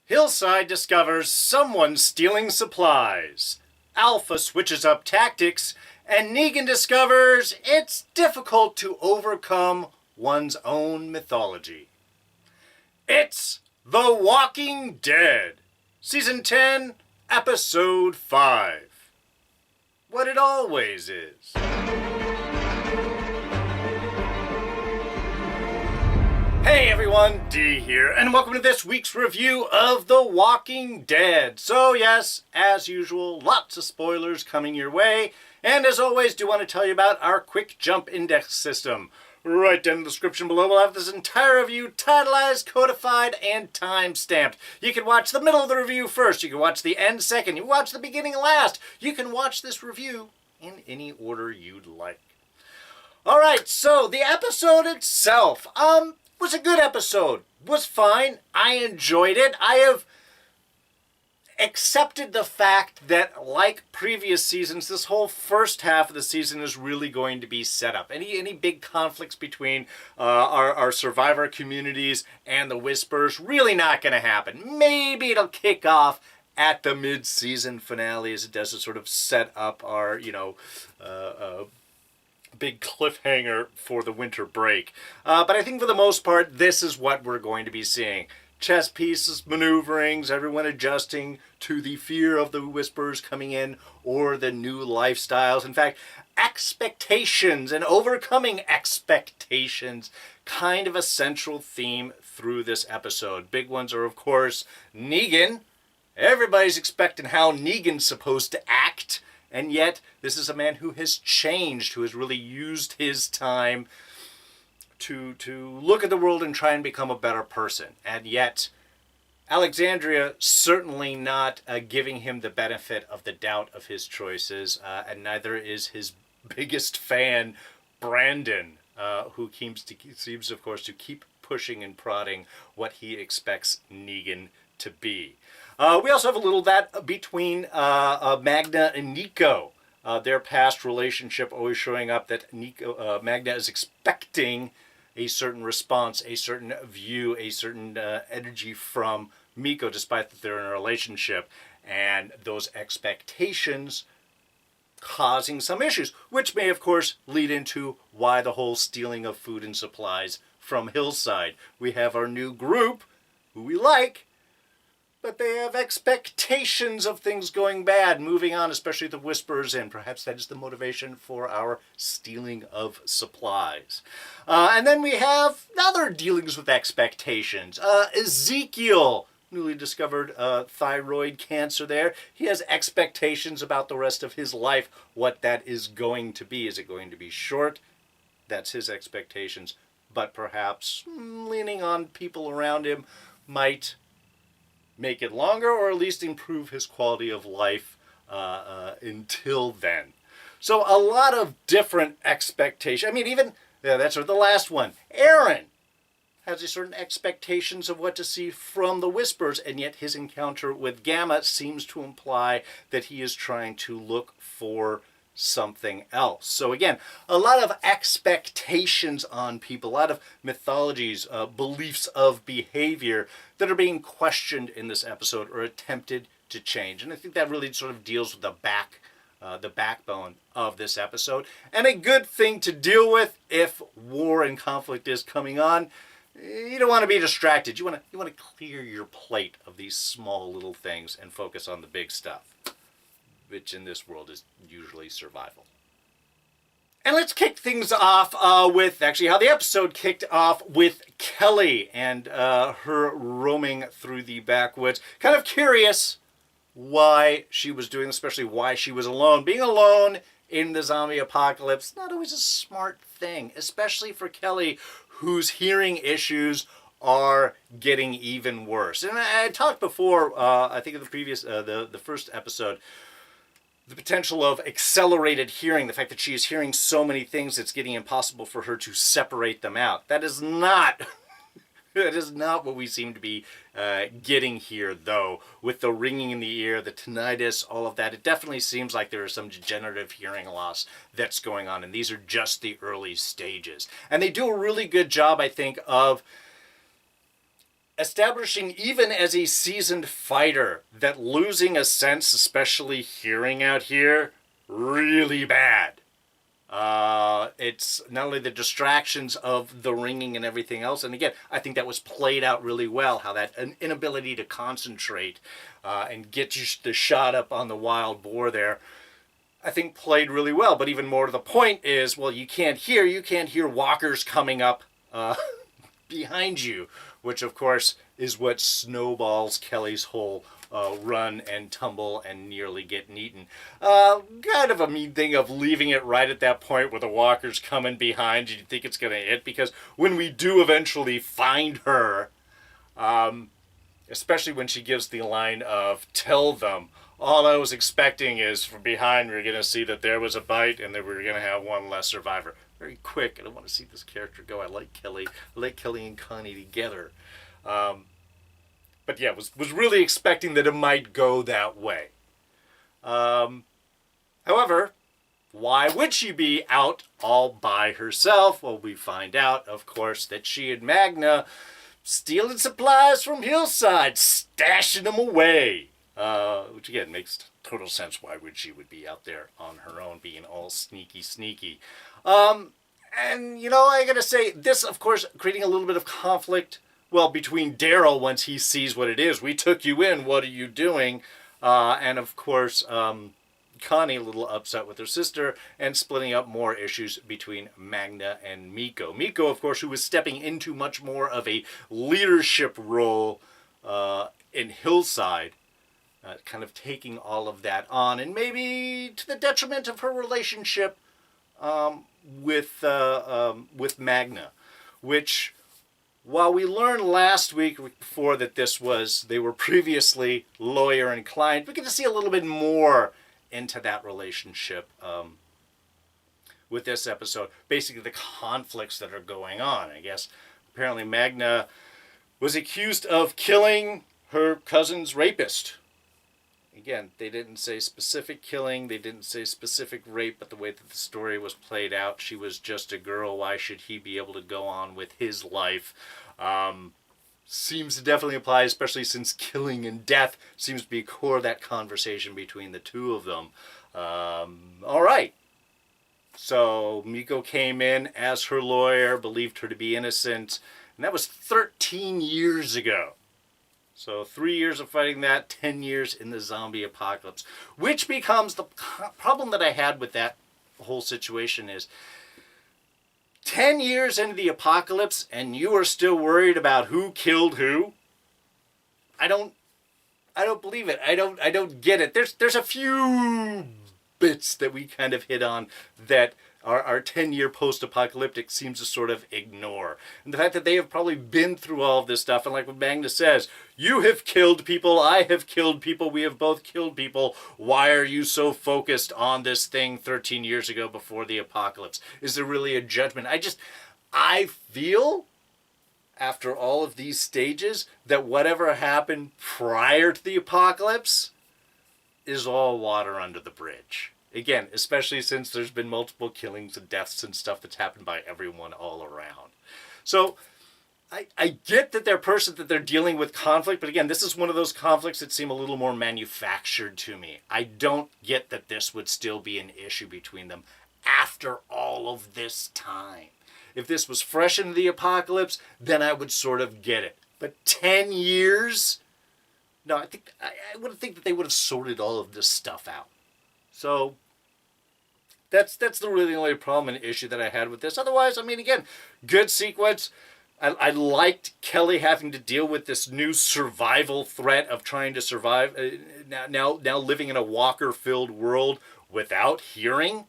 Hillside discovers someone stealing supplies. Alpha switches up tactics, and Negan discovers it's difficult to overcome one's own mythology. It's The Walking Dead, Season 10, Episode 5. What it always is. Hey everyone, D here, and welcome to this week's review of The Walking Dead. So yes, as usual, lots of spoilers coming your way, and as always, do want to tell you about our quick jump index system. Right down in the description below, we'll have this entire review titleized, codified, and time-stamped. You can watch the middle of the review first, you can watch the end second, you can watch the beginning last. You can watch this review in any order you'd like. Alright, so the episode itself, was a good episode. Was fine. I enjoyed it. I have accepted the fact that, like previous seasons, this whole first half of the season is really going to be set up. Any big conflicts between our survivor communities and the Whispers, really not going to happen. Maybe it'll kick off at the mid-season finale as it does to sort of set up our, big cliffhanger for the winter break. But I think for the most part, this is what we're going to be seeing. Chess pieces, maneuverings, everyone adjusting to the fear of the Whispers coming in or the new lifestyles. In fact, expectations and overcoming expectations, kind of a central theme through this episode. Big ones are, of course, Negan. Everybody's expecting how Negan's supposed to act. And yet, this is a man who has changed, who has really used his time to look at the world and try and become a better person. And yet, Alexandria certainly not giving him the benefit of the doubt of his choices, and neither is his biggest fan, Brandon, who seems, of course, to keep pushing and prodding what he expects Negan to be. We also have a little of that between Magna and Miko. Their past relationship always showing up that Magna is expecting a certain response, a certain view, a certain energy from Miko, despite that they're in a relationship. And those expectations causing some issues, which may, of course, lead into why the whole stealing of food and supplies from Hillside. We have our new group, who we like, but they have expectations of things going bad, moving on, especially the Whispers, and perhaps that is the motivation for our stealing of supplies. And then we have other dealings with expectations. Ezekiel, newly discovered thyroid cancer there. He has expectations about the rest of his life, what that is going to be. Is it going to be short? That's his expectations. But perhaps leaning on people around him might make it longer, or at least improve his quality of life until then. So a lot of different expectations. I mean, even, that's the last one. Aaron has a certain expectations of what to see from the Whispers, and yet his encounter with Gamma seems to imply that he is trying to look for something else. So again, a lot of expectations on people, a lot of mythologies, beliefs of behavior that are being questioned in this episode or attempted to change. And I think that really sort of deals with the backbone of this episode. And a good thing to deal with if war and conflict is coming on. You don't want to be distracted. You want to clear your plate of these small little things and focus on the big stuff, which in this world is usually survival. And let's kick things off with actually how the episode kicked off with Kelly and her roaming through the backwoods. Kind of curious why she was doing, especially why she was alone. Being alone in the zombie apocalypse, not always a smart thing, especially for Kelly, whose hearing issues are getting even worse. And I talked before, I think in the previous, the first episode, the potential of accelerated hearing, the fact that she is hearing so many things it's getting impossible for her to separate them out. That is not what we seem to be getting here, though, with the ringing in the ear, the tinnitus, all of that. It definitely seems like there is some degenerative hearing loss that's going on, and these are just the early stages. And they do a really good job, I think, of establishing even as a seasoned fighter that losing a sense, especially hearing out here, really bad. It's not only the distractions of the ringing and everything else, and again, I think that was played out really well, how that an inability to concentrate and get the shot up on the wild boar there, I think played really well. But even more to the point is, well, you can't hear walkers coming up behind you, which of course is what snowballs Kelly's whole run and tumble and nearly getting eaten. Kind of a mean thing of leaving it right at that point where the walker's coming behind you. You think it's going to hit, because when we do eventually find her, especially when she gives the line of "tell them," all I was expecting is from behind we're going to see that there was a bite and that we were going to have one less survivor. Very quick. I don't want to see this character go. I like Kelly. I like Kelly and Connie together. But yeah, was really expecting that it might go that way. However, why would she be out all by herself? Well, we find out, of course, that she and Magna stealing supplies from Hillside, stashing them away. Which again makes total sense. Why would she be out there on her own, being all sneaky? And you know, I gotta say, this, of course, creating a little bit of conflict. Well, between Daryl, once he sees what it is, we took you in, what are you doing? And of course, Connie, a little upset with her sister, and splitting up more issues between Magna and Miko. Miko, of course, who was stepping into much more of a leadership role in Hillside, kind of taking all of that on, and maybe to the detriment of her relationship with Magna, which, while we learned last week before that they were previously lawyer and client, we get to see a little bit more into that relationship with this episode. Basically, the conflicts that are going on. I guess apparently Magna was accused of killing her cousin's rapist. Again, they didn't say specific killing, they didn't say specific rape, but the way that the story was played out, she was just a girl. Why should he be able to go on with his life? Seems to definitely apply, especially since killing and death seems to be core of that conversation between the two of them. All right. So Miko came in as her lawyer, believed her to be innocent, and that was 13 years ago. So 3 years of fighting that, 10 years in the zombie apocalypse. Which becomes the problem that I had with that whole situation is 10 years into the apocalypse and you are still worried about who killed who? I don't believe it. I don't get it. There's a few bits that we kind of hit on that our 10-year post-apocalyptic seems to sort of ignore. And the fact that they have probably been through all of this stuff, and like what Magna says, you have killed people, I have killed people, we have both killed people. Why are you so focused on this thing 13 years ago before the apocalypse? Is there really a judgment? I feel, after all of these stages, that whatever happened prior to the apocalypse is all water under the bridge. Again, especially since there's been multiple killings and deaths and stuff that's happened by everyone all around. So I get that they're dealing with conflict, but again, this is one of those conflicts that seem a little more manufactured to me. I don't get that this would still be an issue between them after all of this time. If this was fresh into the apocalypse, then I would sort of get it. But 10 years? No, I would think that they would have sorted all of this stuff out. So that's really the only problem and issue that I had with this. Otherwise, I mean, again, good sequence. I liked Kelly having to deal with this new survival threat of trying to survive, now living in a walker-filled world without hearing.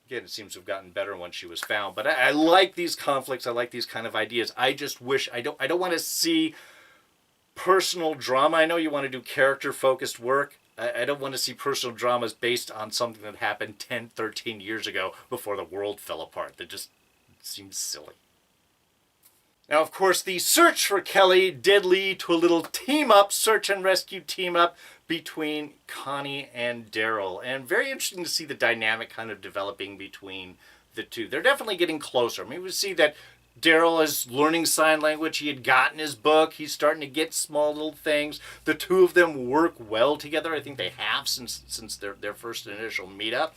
Again, it seems to have gotten better once she was found. But I like these conflicts. I like these kind of ideas. I just wish, I don't want to see personal drama. I know you want to do character-focused work. I don't want to see personal dramas based on something that happened 10, 13 years ago before the world fell apart. That just seems silly. Now, of course, the search for Kelly did lead to a little search and rescue team up between Connie and Daryl. And very interesting to see the dynamic kind of developing between the two. They're definitely getting closer. I mean, we see that Daryl is learning sign language. He had gotten his book. He's starting to get small little things. The two of them work well together. I think they have since their first initial meetup.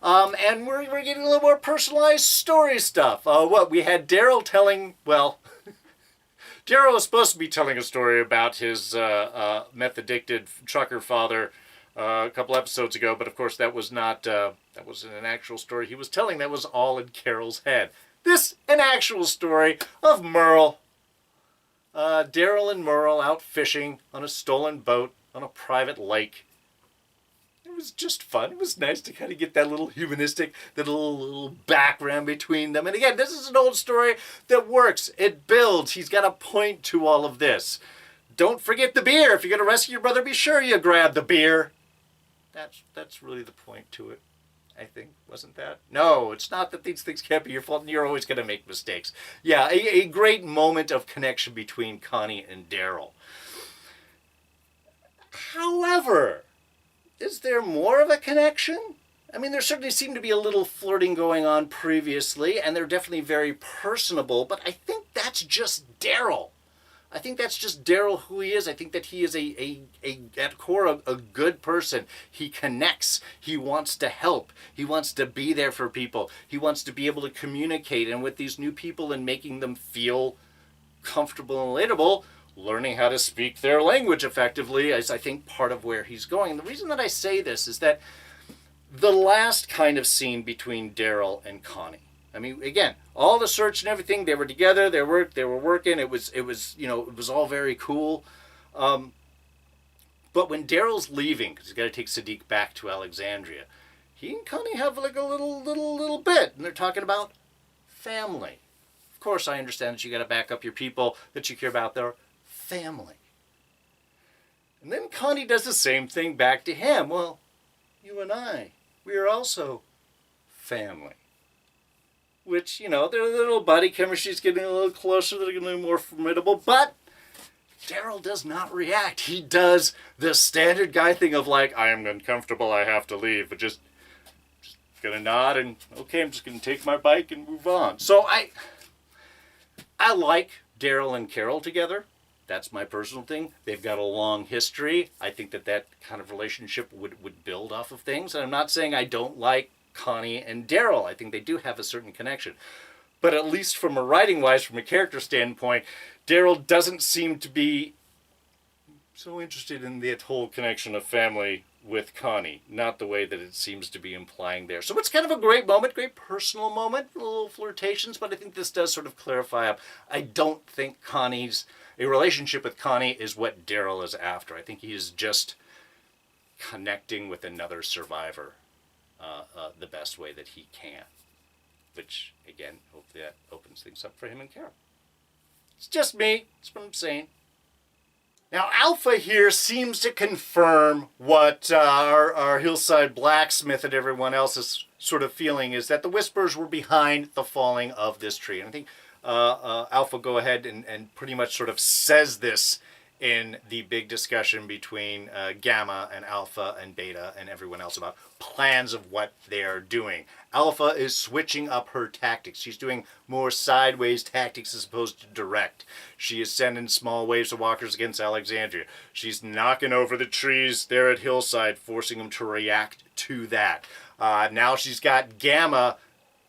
And we're getting a little more personalized story stuff. We had Daryl telling, Daryl was supposed to be telling a story about his meth-addicted trucker father a couple episodes ago, but of course that was not, that wasn't an actual story he was telling. That was all in Carol's head. This, an actual story of Merle. Daryl and Merle out fishing on a stolen boat on a private lake. It was just fun. It was nice to kind of get that little humanistic, that little background between them. And again, this is an old story that works. It builds. He's got a point to all of this. Don't forget the beer. If you're going to rescue your brother, be sure you grab the beer. That's really the point to it, I think. Wasn't that? No, it's not that these things can't be your fault and you're always going to make mistakes. Yeah, a great moment of connection between Connie and Daryl. However, is there more of a connection? I mean, there certainly seemed to be a little flirting going on previously, and they're definitely very personable, but I think that's just Daryl. I think that's just Daryl who he is. I think that he is at core a good person. He connects. He wants to help. He wants to be there for people. He wants to be able to communicate, and with these new people and making them feel comfortable and relatable, learning how to speak their language effectively is, I think, part of where he's going. And the reason that I say this is that the last kind of scene between Daryl and Connie, I mean, again, all the search and everything, they were together, they were working, it was all very cool. But when Daryl's leaving, because he's got to take Sadiq back to Alexandria, he and Connie have like a little bit, and they're talking about family. Of course, I understand that you got to back up your people that you care about, their family. And then Connie does the same thing back to him. Well, you and I, we are also family. Which, their little buddy chemistry's getting a little closer, they're getting a little more formidable, but Daryl does not react. He does the standard guy thing of like, I am uncomfortable, I have to leave, but just gonna nod and, okay, I'm just gonna take my bike and move on. So I like Daryl and Carol together. That's my personal thing. They've got a long history. I think that kind of relationship would build off of things. And I'm not saying I don't like Connie and Daryl. I think they do have a certain connection. But at least from a writing-wise, from a character standpoint, Daryl doesn't seem to be so interested in that whole connection of family with Connie. Not the way that it seems to be implying there. So it's kind of a great moment, great personal moment, little flirtations, but I think this does sort of clarify up. I don't think a relationship with Connie is what Daryl is after. I think he is just connecting with another survivor the best way that he can. Which, again, hopefully that opens things up for him and Carol. It's just me. That's what I'm saying. Now, Alpha here seems to confirm what our hillside blacksmith and everyone else is sort of feeling, is that the Whispers were behind the falling of this tree. And I think Alpha go ahead and pretty much sort of says this in the big discussion between Gamma and Alpha and Beta and everyone else about plans of what they're doing. Alpha is switching up her tactics. She's doing more sideways tactics as opposed to direct. She is sending small waves of walkers against Alexandria. She's knocking over the trees there at Hillside, forcing them to react to that. Now she's got Gamma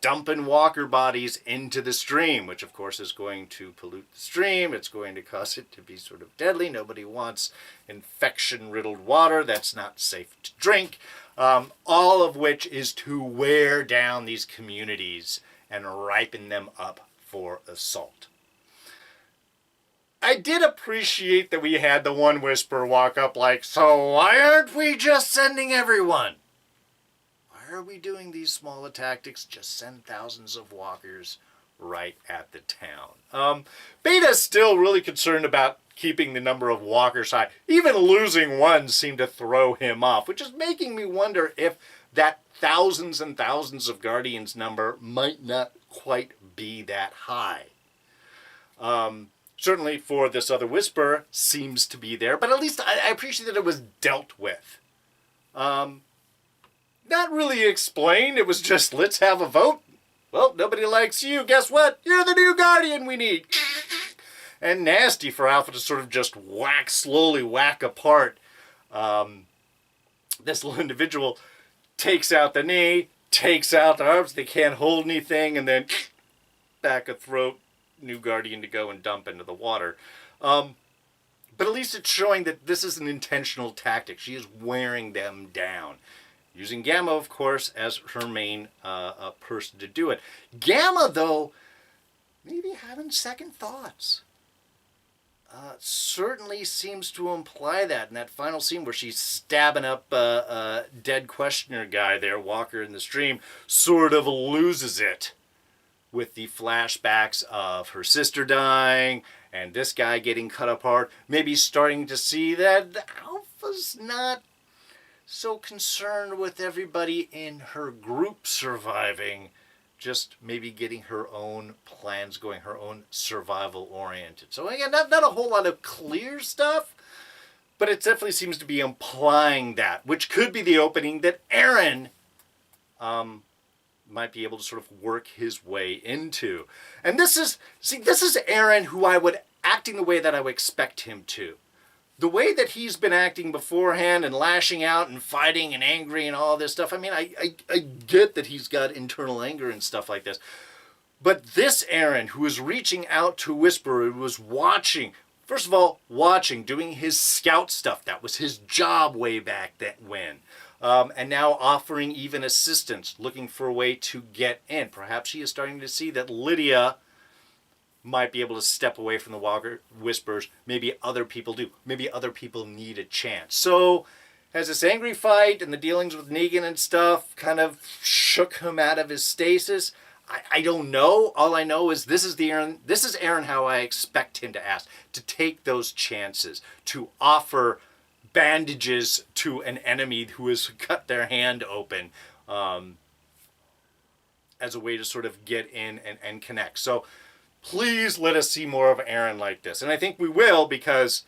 dumping walker bodies into the stream, which of course is going to pollute the stream. It's going to cause it to be sort of deadly. Nobody wants infection-riddled water. That's not safe to drink. All of which is to wear down these communities and ripen them up for assault. I did appreciate that we had the one Whisper walk up like, so why aren't we just sending everyone? Why are we doing these smaller tactics? Just send thousands of walkers right at the town. Beta's still really concerned about keeping the number of walkers high. Even losing one seemed to throw him off, which is making me wonder if that thousands and thousands of Guardians number might not quite be that high. Certainly for this other Whisper seems to be there, but at least I appreciate that it was dealt with. Not really explained. It was just, let's have a vote. Well, nobody likes you. Guess what? You're the new Guardian we need. And nasty for Alpha to sort of just slowly whack apart. This little individual takes out the knee, takes out the arms, they can't hold anything, and then back a throat, new Guardian to go and dump into the water. But at least it's showing that this is an intentional tactic. She is wearing them down. Using Gamma, of course, as her main person to do it. Gamma, though, maybe having second thoughts. Certainly seems to imply that in that final scene where she's stabbing up a dead questioner guy there, Walker in the stream, sort of loses it with the flashbacks of her sister dying and this guy getting cut apart, maybe starting to see that Alpha's not so concerned with everybody in her group surviving, just maybe getting her own plans going, her own survival oriented. So again, not a whole lot of clear stuff, but it definitely seems to be implying that, which could be the opening that Aaron might be able to sort of work his way into. And this is Aaron who acting the way that I would expect him to. The way that he's been acting beforehand and lashing out and fighting and angry and all this stuff, I mean, I get that he's got internal anger and stuff like this. But this Aaron, who is reaching out to Whisperer, who was watching, first of all, doing his scout stuff. That was his job way back when. And now offering even assistance, looking for a way to get in. Perhaps he is starting to see that Lydia might be able to step away from the Walker Whisperers. Maybe other people do. Maybe other people need a chance. So, as this angry fight and the dealings with Negan and stuff kind of shook him out of his stasis, I don't know. All I know is this is Aaron how I expect him to take those chances, to offer bandages to an enemy who has cut their hand open as a way to sort of get in and connect. So, please let us see more of Aaron like this. And I think we will, because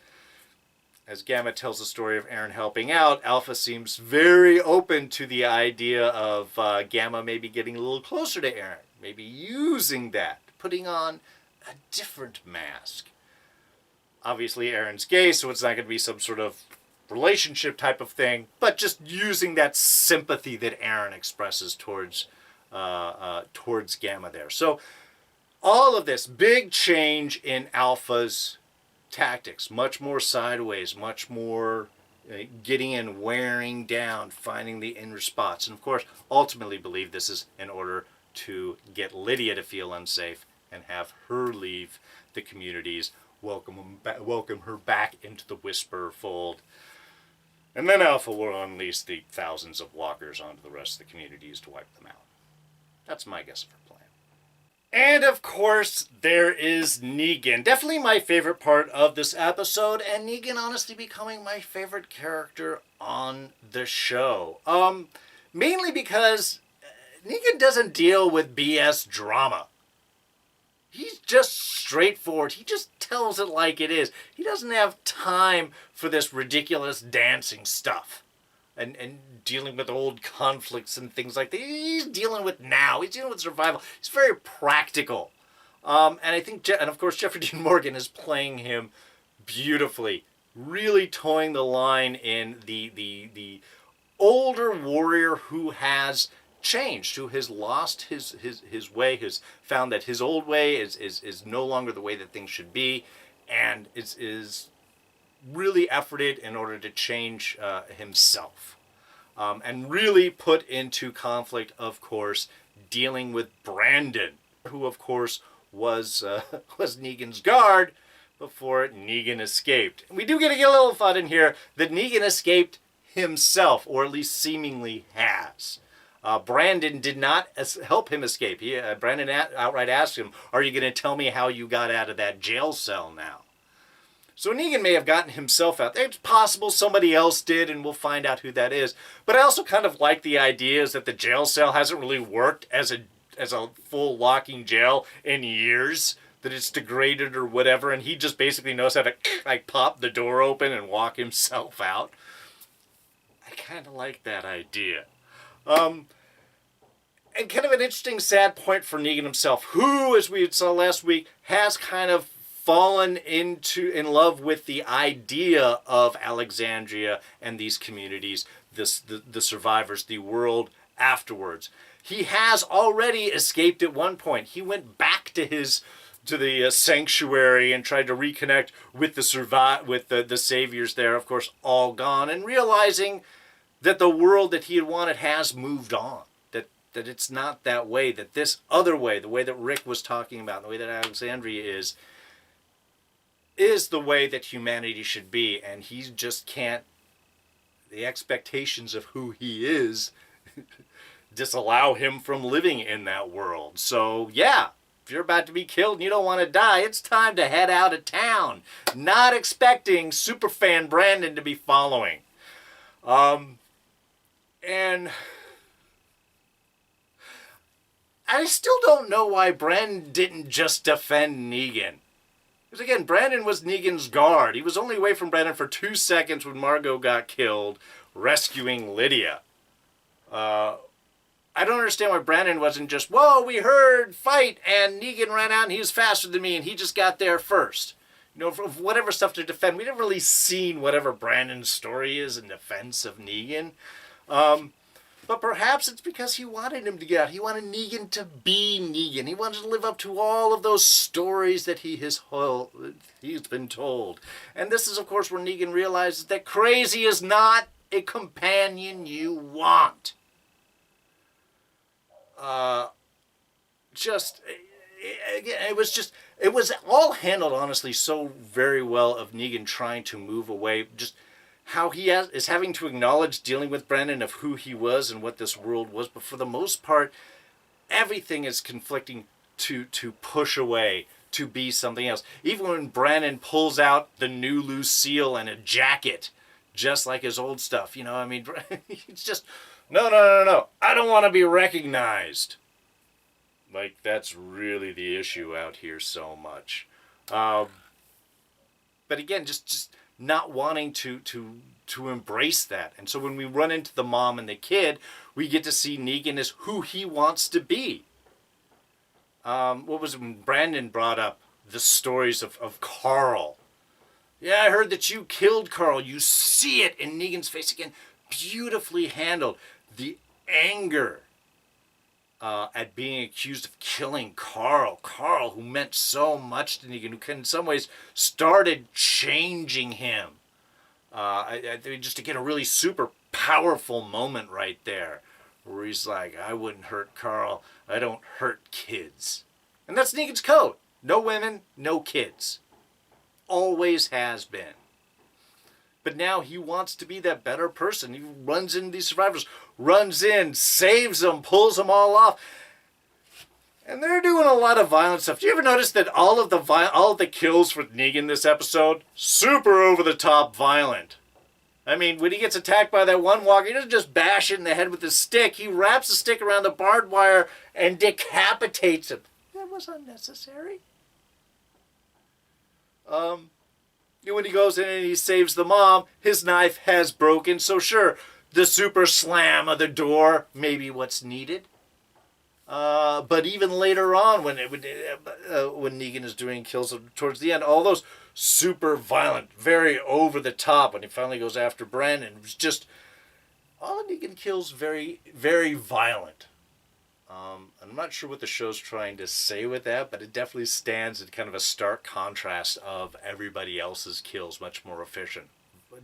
as Gamma tells the story of Aaron helping out, Alpha seems very open to the idea of Gamma maybe getting a little closer to Aaron. Maybe using that, putting on a different mask. Obviously, Aaron's gay, so it's not going to be some sort of relationship type of thing, but just using that sympathy that Aaron expresses towards Gamma there. So, all of this big change in Alpha's tactics, much more sideways, much more getting in, wearing down, finding the inner spots. And of course, ultimately believe this is in order to get Lydia to feel unsafe and have her leave the communities, welcome her back into the Whisperer fold. And then Alpha will unleash the thousands of walkers onto the rest of the communities to wipe them out. That's my guess of her plan. And of course, there is Negan. Definitely my favorite part of this episode, and Negan honestly becoming my favorite character on the show. Mainly because Negan doesn't deal with BS drama. He's just straightforward. He just tells it like it is. He doesn't have time for this ridiculous dancing stuff. And dealing with old conflicts and things like that. He's dealing with now. He's dealing with survival. He's very practical. And I think, and of course, Jeffrey Dean Morgan is playing him beautifully. Really towing the line in the older warrior who has changed, who has lost his way, who's found that his old way is no longer the way that things should be, and is really efforted in order to change himself. And really put into conflict, of course, dealing with Brandon, who, of course, was Negan's guard before Negan escaped. We do get a little thought in here that Negan escaped himself, or at least seemingly has. Brandon did not help him escape. Brandon outright asked him, "Are you going to tell me how you got out of that jail cell now?" So Negan may have gotten himself out there. It's possible somebody else did, and we'll find out who that is. But I also kind of like the idea is that the jail cell hasn't really worked as a full locking jail in years, that it's degraded or whatever, and he just basically knows how to like pop the door open and walk himself out. I kind of like that idea. And kind of an interesting, sad point for Negan himself, who, as we saw last week, has kind of fallen in love with the idea of Alexandria and these communities, the survivors, the world afterwards. He has already escaped at one point. He went back to the sanctuary and tried to reconnect with the saviors there, of course, all gone, and realizing that the world that he had wanted has moved on. That it's not that way, that this other way, the way that Rick was talking about, the way that Alexandria is the way that humanity should be, and he just can't, the expectations of who he is disallow him from living in that world. So yeah, if you're about to be killed and you don't want to die, it's time to head out of town. Not expecting superfan Brandon to be following. And I still don't know why Brandon didn't just defend Negan. Because again, Brandon was Negan's guard. He was only away from Brandon for 2 seconds when Margot got killed, rescuing Lydia. I don't understand why Brandon wasn't just, whoa, we heard fight, and Negan ran out and he was faster than me and he just got there first. You know, for whatever stuff to defend. We never really seen whatever Brandon's story is in defense of Negan. But perhaps it's because he wanted him to get out. He wanted Negan to be Negan. He wanted to live up to all of those stories that he's been told. And this is, of course, where Negan realizes that crazy is not a companion you want. It was all handled, honestly, so very well of Negan trying to move away. Just how he is having to acknowledge dealing with Brandon of who he was and what this world was. But for the most part, everything is conflicting to push away, to be something else. Even when Brandon pulls out the new Lucille and a jacket, just like his old stuff, you know, I mean, it's just, no. I don't want to be recognized. Like, that's really the issue out here so much. But again, just not wanting to embrace that. And so when we run into the mom and the kid, we get to see Negan as who he wants to be. What was it when Brandon brought up the stories of Carl? Yeah, I heard that you killed Carl. You see it in Negan's face again. Beautifully handled. The anger at being accused of killing Carl. Carl, who meant so much to Negan, who in some ways started changing him. Just to get a really super powerful moment right there, where he's like, I wouldn't hurt Carl. I don't hurt kids. And that's Negan's code. No women, no kids. Always has been. But now he wants to be that better person. He runs into these survivors, runs in, saves them, pulls them all off. And they're doing a lot of violent stuff. Do you ever notice that all of the kills with Negan this episode, super over-the-top violent? I mean, when he gets attacked by that one walker, he doesn't just bash it in the head with a stick. He wraps the stick around the barbed wire and decapitates him. That was unnecessary. When he goes in and he saves the mom, his knife has broken. So sure, the super slam of the door may be what's needed. But even later on, when Negan is doing kills towards the end, all those super violent, very over the top, when he finally goes after Brandon, it was just all Negan kills very, very violent. I'm not sure what the show's trying to say with that, but it definitely stands in kind of a stark contrast of everybody else's kills, much more efficient.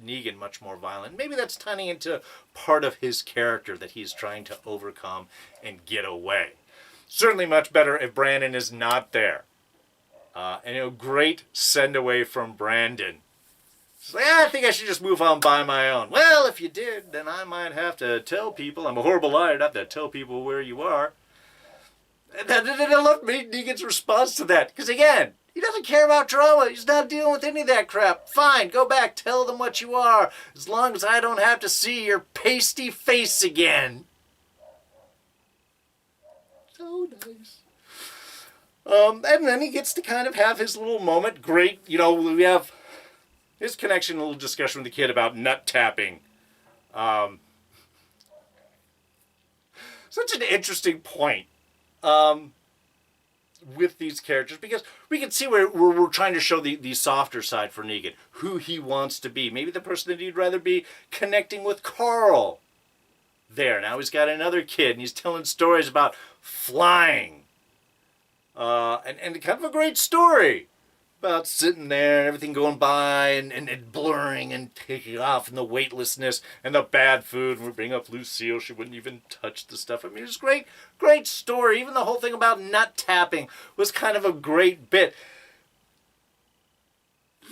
Negan much more violent. Maybe that's turning into part of his character that he's trying to overcome and get away. Certainly much better if Brandon is not there. Great send away from Brandon. It's like, I think I should just move on by my own. Well, if you did, then I might have to tell people. I'm a horrible liar. I'd have to tell people where you are. And I love Negan's response to that. Because again, he doesn't care about drama. He's not dealing with any of that crap. Fine, go back, tell them what you are. As long as I don't have to see your pasty face again. So nice. And then he gets to kind of have his little moment. Great, we have his connection, a little discussion with the kid about nut tapping. such an interesting point with these characters, because we can see where we're trying to show the softer side for Negan, who he wants to be. Maybe the person that he'd rather be connecting with Carl. There, now he's got another kid, and he's telling stories about flying. And kind of a great story about sitting there and everything going by and blurring and taking off, and the weightlessness and the bad food. And we bring up Lucille, she wouldn't even touch the stuff. I mean, it was a great story. Even the whole thing about nut tapping was kind of a great bit.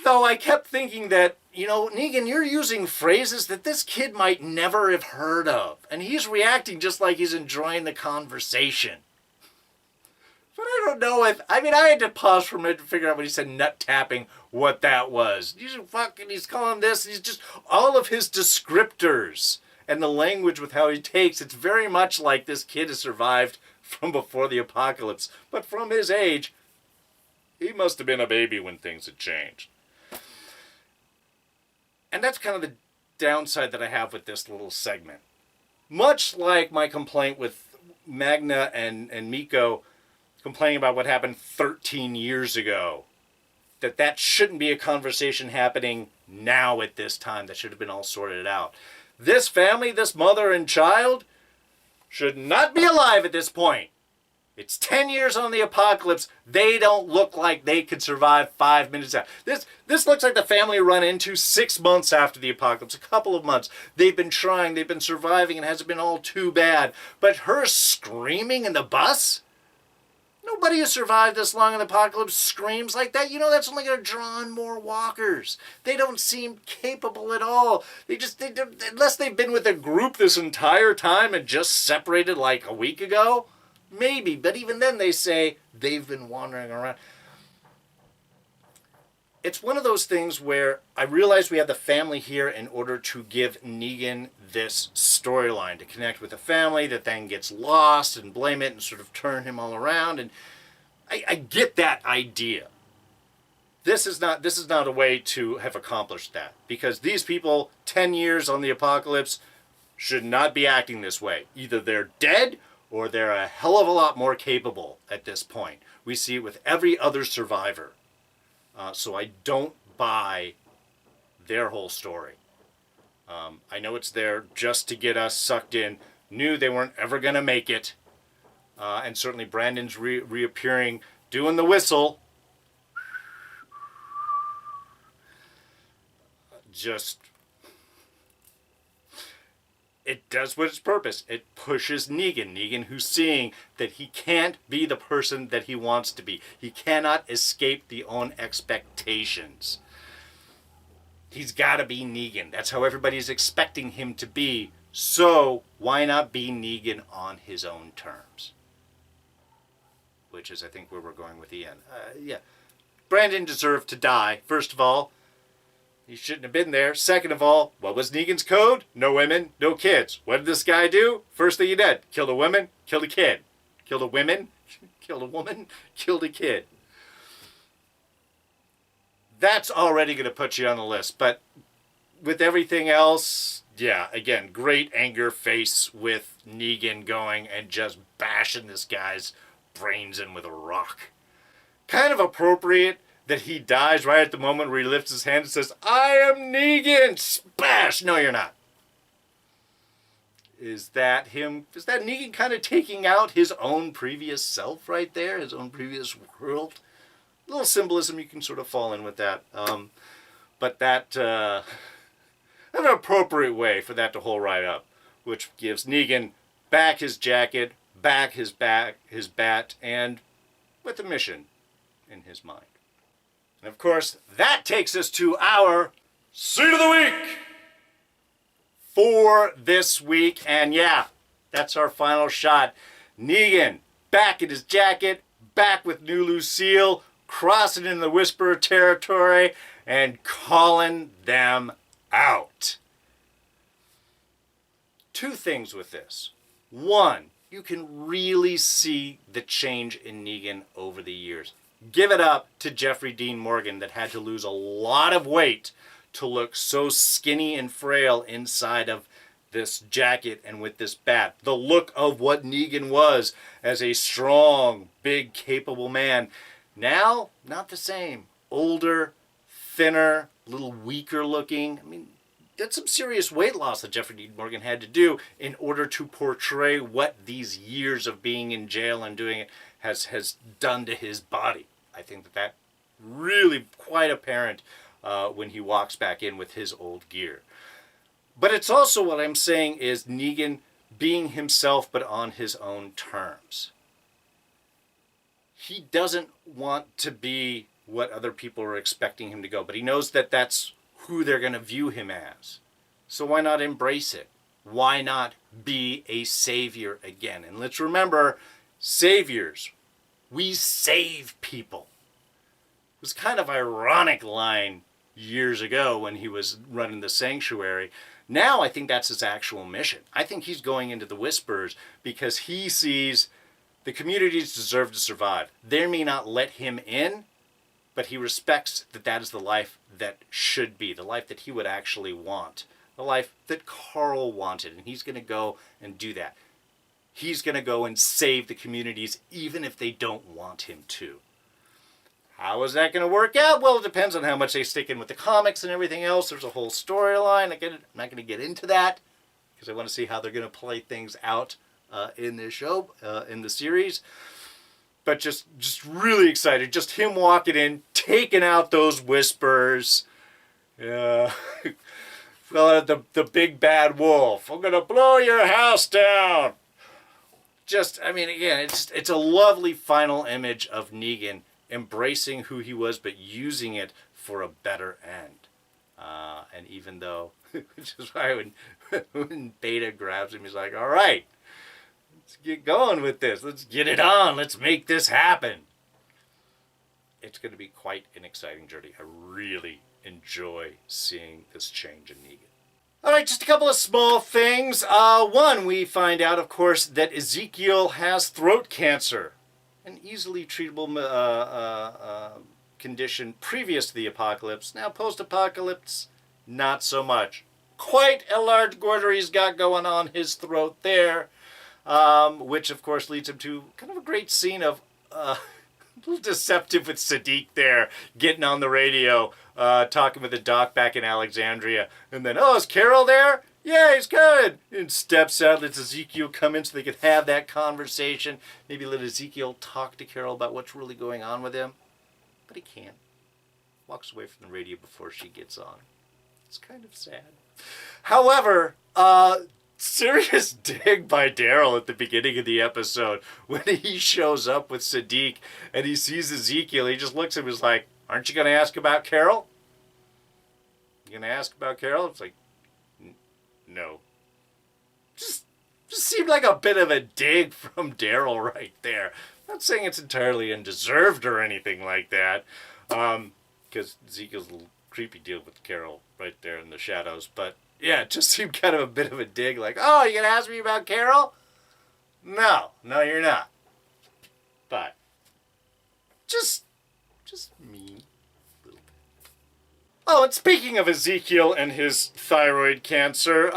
Though I kept thinking that, Negan, you're using phrases that this kid might never have heard of. And he's reacting just like he's enjoying the conversation. But I don't know if... I had to pause for a minute to figure out when he said nut tapping what that was. He's calling this... He's just... All of his descriptors and the language with how he takes, it's very much like this kid has survived from before the apocalypse. But from his age, he must have been a baby when things had changed. And that's kind of the downside that I have with this little segment. Much like my complaint with Magna and Miko complaining about what happened 13 years ago. That shouldn't be a conversation happening now at this time. That should have been all sorted out. This family, this mother and child, should not be alive at this point. It's 10 years on the apocalypse. They don't look like they could survive 5 minutes out. This looks like the family run into 6 months after the apocalypse, a couple of months. They've been trying, they've been surviving, and it hasn't been all too bad. But her screaming in the bus? Nobody who survived this long in the apocalypse screams like that. That's only going to draw on more walkers. They don't seem capable at all. Unless they've been with a group this entire time and just separated like a week ago, maybe. But even then they say they've been wandering around. It's one of those things where I realize we have the family here in order to give Negan this storyline, to connect with the family that then gets lost and blame it and sort of turn him all around. And I get that idea. This is not a way to have accomplished that, because these people, 10 years on the apocalypse, should not be acting this way. Either they're dead or they're a hell of a lot more capable at this point. We see it with every other survivor. So I don't buy their whole story. I know it's there just to get us sucked in. Knew they weren't ever going to make it. And certainly Brandon's reappearing, doing the whistle. It does what its purpose. It pushes Negan who's seeing that he can't be the person that he wants to be. He cannot escape the own expectations. He's got to be Negan. That's how everybody's expecting him to be. So why not be Negan on his own terms? Which is, I think, where we're going with the end. Yeah. Brandon deserved to die, first of all. He shouldn't have been there. Second of all, what was Negan's code? No women, no kids. What did this guy do? First thing he did, killed a woman, killed a kid. Killed a woman, killed a woman, killed a kid. That's already going to put you on the list. But with everything else, yeah, again, great anger face with Negan going and just bashing this guy's brains in with a rock. Kind of appropriate that he dies right at the moment where he lifts his hand and says, I am Negan! Splash! No, you're not. Is that him? Is that Negan kind of taking out his own previous self right there? His own previous world? A little symbolism, you can sort of fall in with that. But that, an appropriate way for that to hold right up, which gives Negan back his jacket, back his bat, and with a mission in his mind. And of course, that takes us to our Scene of the Week for this week. And yeah, that's our final shot. Negan, back in his jacket, back with new Lucille, crossing into the Whisperer territory, and calling them out. Two things with this. One, you can really see the change in Negan over the years. Give it up to Jeffrey Dean Morgan that had to lose a lot of weight to look so skinny and frail inside of this jacket and with this bat. The look of what Negan was as a strong, big, capable man. Now, not the same. Older, thinner, a little weaker looking. I mean, that's some serious weight loss that Jeffrey Dean Morgan had to do in order to portray what these years of being in jail and doing it has done to his body. I think that really quite apparent when he walks back in with his old gear. But it's also what I'm saying is Negan being himself but on his own terms. He doesn't want to be what other people are expecting him to go, but he knows that that's who they're going to view him as. So why not embrace it? Why not be a savior again? And let's remember, saviors, we save people. It was kind of ironic line years ago when he was running the sanctuary. Now I think that's his actual mission. I think he's going into the Whispers because he sees the communities deserve to survive. They may not let him in, but he respects that that is the life that should be, the life that he would actually want, the life that Carl wanted, and he's going to go and do that. He's going to go and save the communities even if they don't want him to. How is that going to work out? Well, it depends on how much they stick in with the comics and everything else. There's a whole storyline. I'm not going to get into that because I want to see how they're going to play things out in this show, in the series. But just really excited. Just him walking in, taking out those Whispers. Yeah. Well, the big bad wolf. I'm going to blow your house down. Again, it's a lovely final image of Negan embracing who he was, but using it for a better end. And even though, which is why when Beta grabs him, he's like, all right, let's get going with this. Let's get it on. Let's make this happen. It's going to be quite an exciting journey. I really enjoy seeing this change in Negan. All right, just a couple of small things. One, we find out, of course, that Ezekiel has throat cancer, an easily treatable condition previous to the apocalypse. Now, post-apocalypse, not so much. Quite a large goiter he's got going on his throat there, which, of course, leads him to kind of a great scene of a little deceptive with Sadiq there, getting on the radio, talking with the doc back in Alexandria. And then, oh, is Carol there? Yeah, he's good. And steps out, lets Ezekiel come in so they could have that conversation. Maybe let Ezekiel talk to Carol about what's really going on with him. But he can't. Walks away from the radio before she gets on. It's kind of sad. However, serious dig by Daryl at the beginning of the episode when he shows up with Sadiq and he sees Ezekiel. He just looks at him and is like, aren't you going to ask about Carol? You going to ask about Carol? It's like, no. Just seemed like a bit of a dig from Daryl right there. I'm not saying it's entirely undeserved or anything like that, because Ezekiel's a little creepy deal with Carol right there in the shadows. But yeah, it just seemed kind of a bit of a dig, like, oh, you gonna ask me about Carol? No, you're not. But just mean. Oh, and speaking of Ezekiel and his thyroid cancer,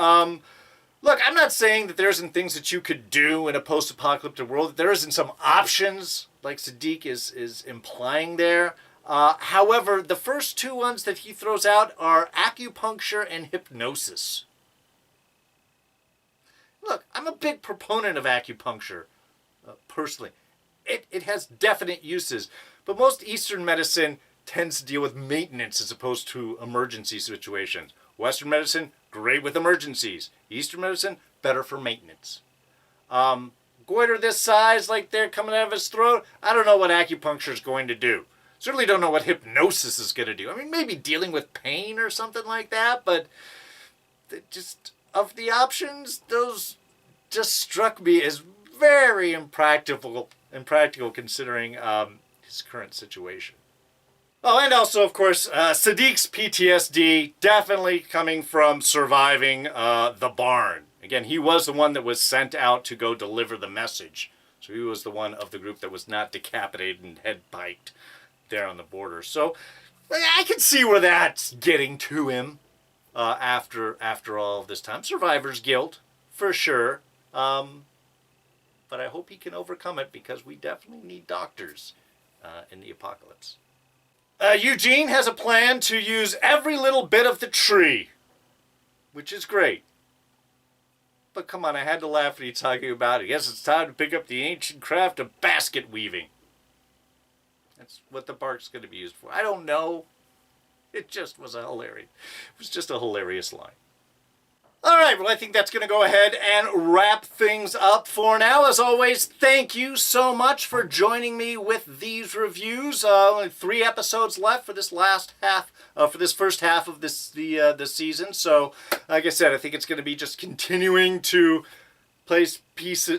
look, I'm not saying that there isn't things that you could do in a post-apocalyptic world. That there isn't some options, like Sadiq is implying there. However, the first two ones that he throws out are acupuncture and hypnosis. Look, I'm a big proponent of acupuncture, personally. It has definite uses, but most Eastern medicine tends to deal with maintenance as opposed to emergency situations. Western medicine, great with emergencies. Eastern medicine, better for maintenance. Goiter this size, like they're coming out of his throat, I don't know what acupuncture is going to do. Certainly don't know what hypnosis is going to do. I mean, maybe dealing with pain or something like that, but just of the options, those just struck me as very impractical considering his current situation. Oh, and also, of course, Sadiq's PTSD definitely coming from surviving the barn. Again, he was the one that was sent out to go deliver the message. So he was the one of the group that was not decapitated and head-piked there on the border. So I can see where that's getting to him. after all of this time. Survivor's guilt, for sure. But I hope he can overcome it, because we definitely need doctors in the apocalypse. Eugene has a plan to use every little bit of the tree, which is great. But come on, I had to laugh when he's talking about it. Yes, it's time to pick up the ancient craft of basket weaving. That's what the bark's going to be used for. I don't know. It just was hilarious. It was just a hilarious line. All right, well, I think that's going to go ahead and wrap things up for now. As always, thank you so much for joining me with these reviews. Only 3 episodes left for this last half, for this first half of the season. So, like I said, I think it's going to be just continuing to place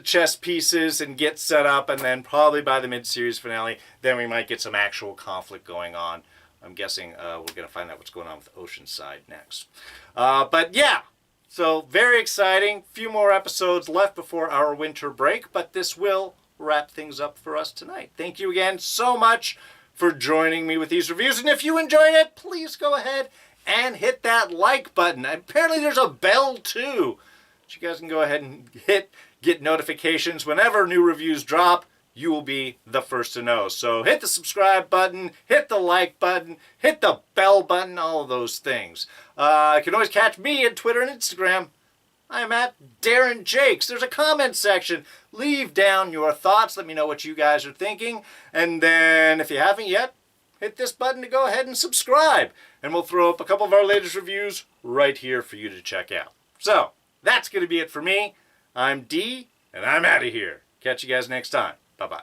chess pieces and get set up, and then probably by the mid-series finale, then we might get some actual conflict going on. I'm guessing we're going to find out what's going on with Oceanside next. But yeah. So, very exciting. Few more episodes left before our winter break, but this will wrap things up for us tonight. Thank you again so much for joining me with these reviews, and if you enjoyed it, please go ahead and hit that like button. Apparently there's a bell too, that you guys can go ahead and get notifications whenever new reviews drop. You will be the first to know. So hit the subscribe button, hit the like button, hit the bell button, all of those things. You can always catch me on Twitter and Instagram. I'm at Darren Jakes. There's a comment section. Leave down your thoughts. Let me know what you guys are thinking. And then if you haven't yet, hit this button to go ahead and subscribe. And we'll throw up a couple of our latest reviews right here for you to check out. So that's going to be it for me. I'm D, and I'm out of here. Catch you guys next time. Bye-bye.